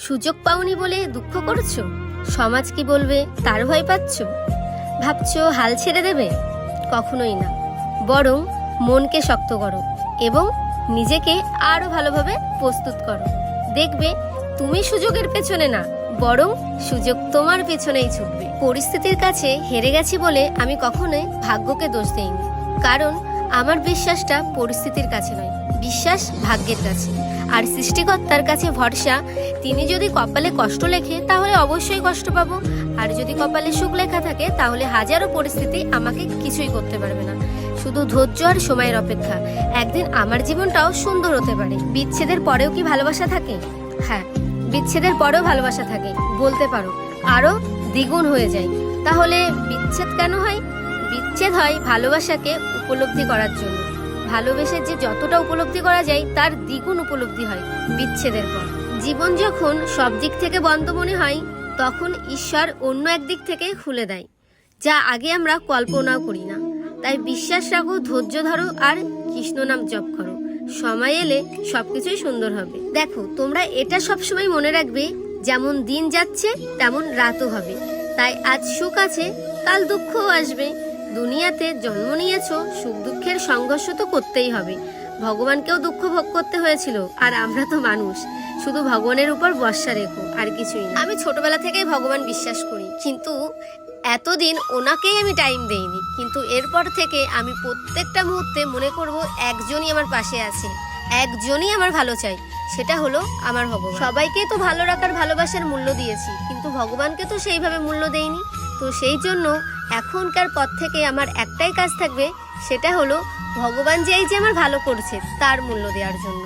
সুযোগ পাওনি বলে দুঃখ করছো? সমাজ কি বলবে তার ভয় পাচ্ছ? ভাবছো হাল ছেড়ে দেবে? কখনোই না, বরং মনকে শক্ত করো এবং নিজেকে আরো ভালোভাবে প্রস্তুত করো। দেখবে তুমি সুযোগের পেছনে না, বরং সুযোগ তোমার পেছনেই ছুটবে। পরিস্থিতির কাছে হেরে গেছি বলে আমি কখনোই ভাগ্যকে দোষ দেইনি, কারণ আমার বিশ্বাসটা পরিস্থিতির কাছে নয়, বিশ্বাস ভাগ্যের কাছে। আর সৃষ্টিকর্তার কাছে ভরসা, তিনি যদি কপালে কষ্ট লেখে তাহলে অবশ্যই কষ্ট পাবো, আর যদি কপালে সুখ লেখা থাকে তাহলে হাজারো পরিস্থিতি আমাকে কিছুই করতে পারবে না। শুধু ধৈর্য আর সময়ের অপেক্ষা। একদিন আমার জীবনটাও সুন্দর হতে পারে। বিচ্ছেদের পরেও কি ভালোবাসা থাকে? হ্যাঁ, বিচ্ছেদের পরেও ভালোবাসা থাকে, বলতে পারো আরো দ্বিগুণ হয়ে যায়। তাহলে বিচ্ছেদ কেন হয়? বিচ্ছেদ হয় ভালোবাসাকে উপলব্ধি করার জন্য। ভালোবেসে যে যতটা উপলব্ধি করা যায় তার দ্বিগুণ উপলব্ধি হয় বিচ্ছেদের পর। জীবন যখন সব দিক থেকে বন্ধ মনে হয়, তখন ঈশ্বর অন্য একদিক থেকে খুলে দেয়, যা আগে আমরা কল্পনাও করি না। তাই বিশ্বাস রাখো, ধৈর্য ধরো আর কৃষ্ণ নাম জপ করো। সময় এলে সবকিছুই সুন্দর হবে। দেখো, তোমরা এটা সবসময় মনে রাখবে, যেমন দিন যাচ্ছে তেমন রাতও হবে। তাই আজ সুখ আছে, কাল দুঃখও আসবে। দুনিয়াতে জন্ম নিয়েছো, সুখ দুঃখের সংঘর্ষ তো করতেই হবে। ভগবানকেও দুঃখ ভোগ করতে হয়েছিল, আর আমরা তো মানুষ। শুধু ভগবানের উপর ভরসা রেখো, আর কিছুই না। আমি ছোটবেলা থেকেই ভগবান বিশ্বাস করি, কিন্তু এতদিন ওনাকেই আমি টাইম দেইনি। কিন্তু এরপর থেকে আমি প্রত্যেকটা মুহূর্তে মনে করব একজনই আমার পাশে আছে, একজনই আমার ভালো চাই, সেটা হলো আমার ভগবান। সবাইকে তো ভালো রাখার ভালোবাসার মূল্য দিয়েছি, কিন্তু ভগবানকে তো সেইভাবে মূল্য দেইনি। তো সেই জন্য এখনকার পর থেকে আমার একটাই কাজ থাকবে, সেটা হলো ভগবান যে এই যে আমার ভালো করছে তার মূল্য দেওয়ার জন্য।